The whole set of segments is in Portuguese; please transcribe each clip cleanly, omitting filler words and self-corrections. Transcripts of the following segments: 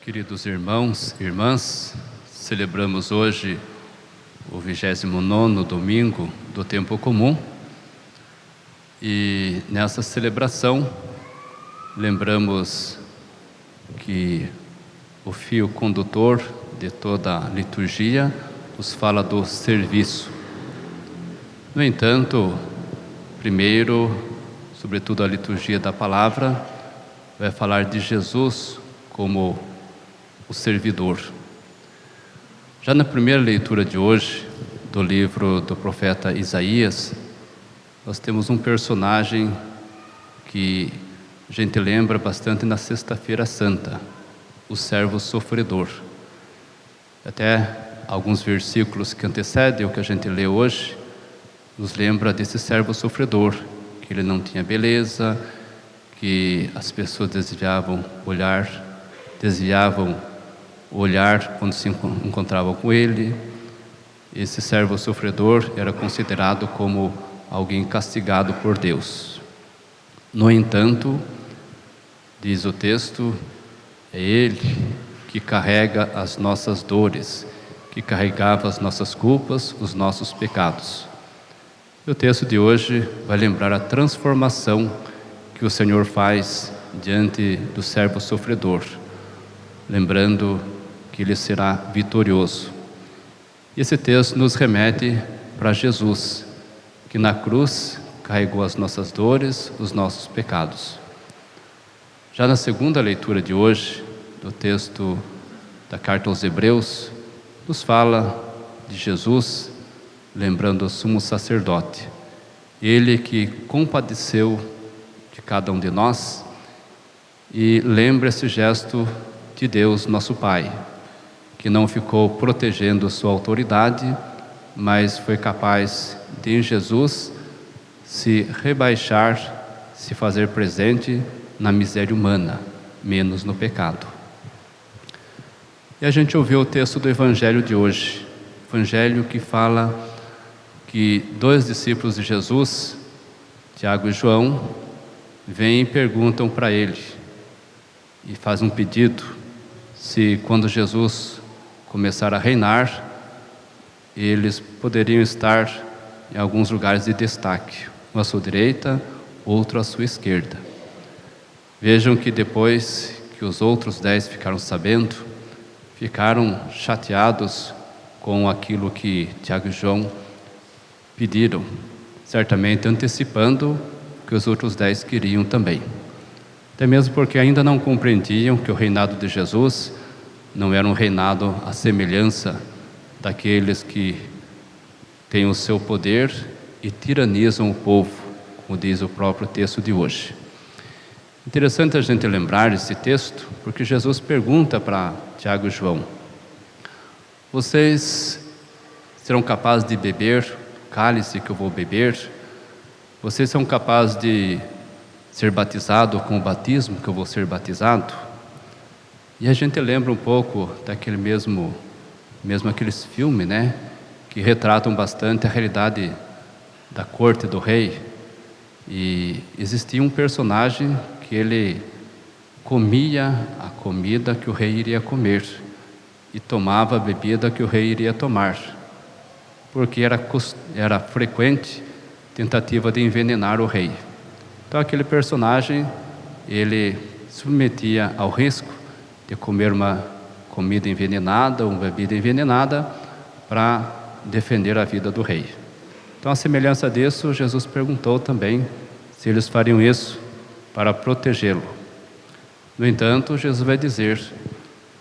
Queridos irmãos e irmãs, celebramos hoje o 29º domingo do tempo comum e nessa celebração lembramos que o fio condutor de toda a liturgia nos fala do serviço. No entanto, primeiro, sobretudo a liturgia da palavra, vai falar de Jesus como o servidor. Já na primeira leitura de hoje, do livro do profeta Isaías, nós temos um personagem que a gente lembra bastante na Sexta-feira Santa, o servo sofredor. Até alguns versículos que antecedem o que a gente lê hoje, nos lembra desse servo sofredor, que ele não tinha beleza, que as pessoas desviavam o olhar quando se encontravam com ele. Esse servo sofredor era considerado como alguém castigado por Deus. No entanto, diz o texto, é ele que carrega as nossas dores, que carregava as nossas culpas, os nossos pecados. E o texto de hoje vai lembrar a transformação que o Senhor faz diante do servo sofredor, lembrando que ele será vitorioso. Esse texto nos remete para Jesus, que na cruz carregou as nossas dores, os nossos pecados. Já na segunda leitura de hoje, do texto da carta aos Hebreus, nos fala de Jesus, lembrando o sumo sacerdote, ele que compadeceu de cada um de nós, e lembra esse gesto de Deus, nosso Pai, que não ficou protegendo sua autoridade, mas foi capaz de, em Jesus, se rebaixar, se fazer presente na miséria humana, menos no pecado. E a gente ouviu o texto do Evangelho de hoje, Evangelho que fala que dois discípulos de Jesus, Tiago e João, vêm e perguntam para ele, e fazem um pedido, se quando Jesus começar a reinar, eles poderiam estar em alguns lugares de destaque, um à sua direita, outro à sua esquerda. Vejam que depois que os outros 10 ficaram sabendo, ficaram chateados com aquilo que Tiago e João pediram, certamente antecipando o que os outros 10 queriam também. Até mesmo porque ainda não compreendiam que o reinado de Jesus não era um reinado à semelhança daqueles que têm o seu poder e tiranizam o povo, como diz o próprio texto de hoje. Interessante a gente lembrar esse texto, porque Jesus pergunta para Tiago e João: vocês serão capazes de beber o cálice que eu vou beber? Vocês são capazes de ser batizado com o batismo que eu vou ser batizado? E a gente lembra um pouco daquele mesmo aqueles filmes, né, que retratam bastante a realidade da corte do rei. E existia um personagem que ele comia a comida que o rei iria comer e tomava a bebida que o rei iria tomar, porque era frequente tentativa de envenenar o rei. Então aquele personagem, ele submetia ao risco de comer uma comida envenenada, uma bebida envenenada, para defender a vida do rei. Então, à semelhança disso, Jesus perguntou também se eles fariam isso para protegê-lo. No entanto, Jesus vai dizer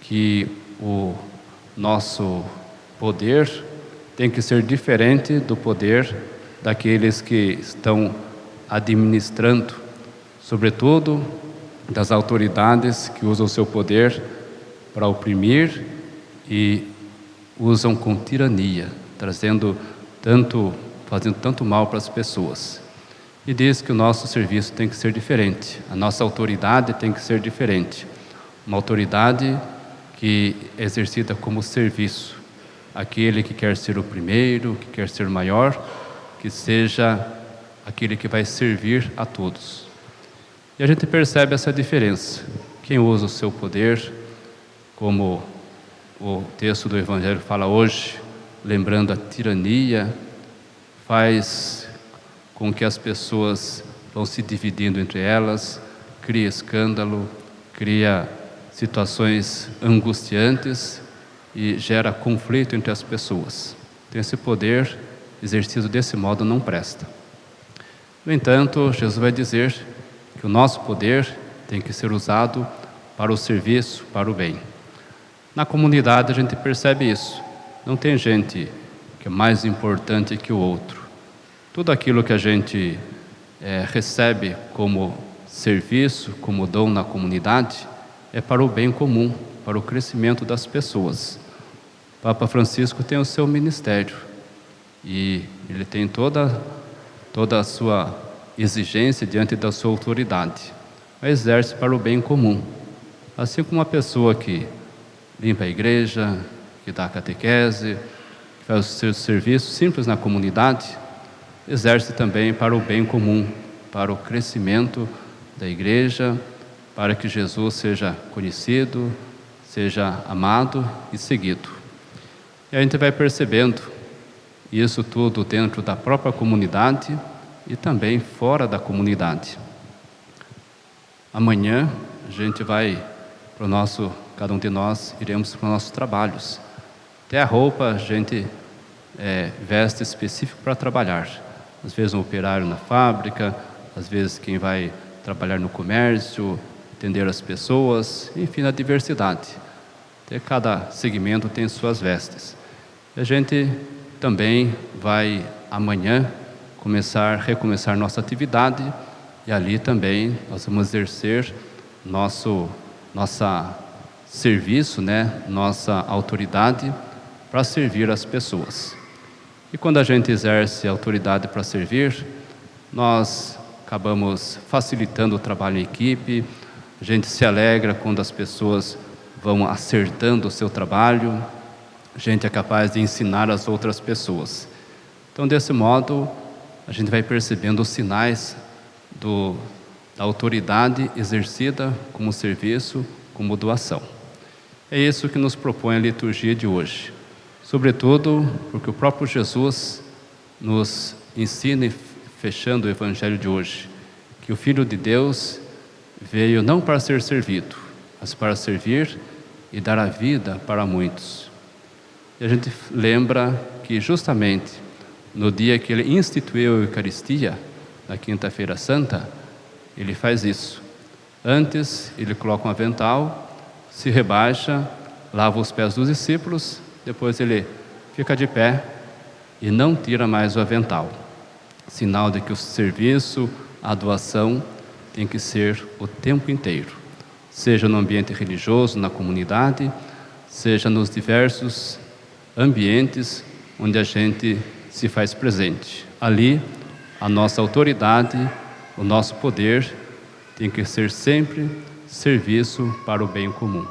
que o nosso poder tem que ser diferente do poder daqueles que estão administrando, sobretudo das autoridades que usam o seu poder para oprimir e usam com tirania, fazendo tanto mal para as pessoas. E diz que o nosso serviço tem que ser diferente, a nossa autoridade tem que ser diferente, uma autoridade que é exercida como serviço. Aquele que quer ser o primeiro, que quer ser maior, que seja aquele que vai servir a todos. E a gente percebe essa diferença. Quem usa o seu poder como o texto do Evangelho fala hoje, lembrando a tirania, faz com que as pessoas vão se dividindo entre elas, cria escândalo, cria situações angustiantes e gera conflito entre as pessoas. Então esse poder exercido desse modo não presta. No entanto, Jesus vai dizer que o nosso poder tem que ser usado para o serviço, para o bem. Na comunidade a gente percebe isso. Não tem gente que é mais importante que o outro. Tudo aquilo que a gente recebe como serviço, como dom na comunidade, é para o bem comum, para o crescimento das pessoas. O Papa Francisco tem o seu ministério e ele tem toda a sua exigência diante da sua autoridade. Exerce para o bem comum. Assim como uma pessoa que limpa a igreja, que dá catequese, que faz os seus serviços simples na comunidade, exerce também para o bem comum, para o crescimento da igreja, para que Jesus seja conhecido, seja amado e seguido. E a gente vai percebendo isso tudo dentro da própria comunidade e também fora da comunidade. Amanhã a gente vai para o nosso, cada um de nós iremos para os nossos trabalhos. Até a roupa a gente veste específico para trabalhar. Às vezes um operário na fábrica, às vezes quem vai trabalhar no comércio, atender as pessoas, enfim, na diversidade. Até cada segmento tem suas vestes. E a gente também vai amanhã recomeçar nossa atividade e ali também nós vamos exercer nosso serviço, nossa autoridade para servir as pessoas. E quando a gente exerce a autoridade para servir, nós acabamos facilitando o trabalho em equipe, a gente se alegra quando as pessoas vão acertando o seu trabalho, a gente é capaz de ensinar as outras pessoas. Então, desse modo, a gente vai percebendo os sinais da autoridade exercida como serviço, como doação. É isso que nos propõe a liturgia de hoje. Sobretudo porque o próprio Jesus nos ensina, fechando o Evangelho de hoje, que o Filho de Deus veio não para ser servido, mas para servir e dar a vida para muitos. E a gente lembra que justamente no dia que ele instituiu a Eucaristia, na Quinta-feira Santa, ele faz isso. Antes, ele coloca um avental, se rebaixa, lava os pés dos discípulos, depois ele fica de pé e não tira mais o avental. Sinal de que o serviço, a doação, tem que ser o tempo inteiro. Seja no ambiente religioso, na comunidade, seja nos diversos ambientes onde a gente se faz presente. Ali, a nossa autoridade, o nosso poder tem que ser sempre serviço para o bem comum.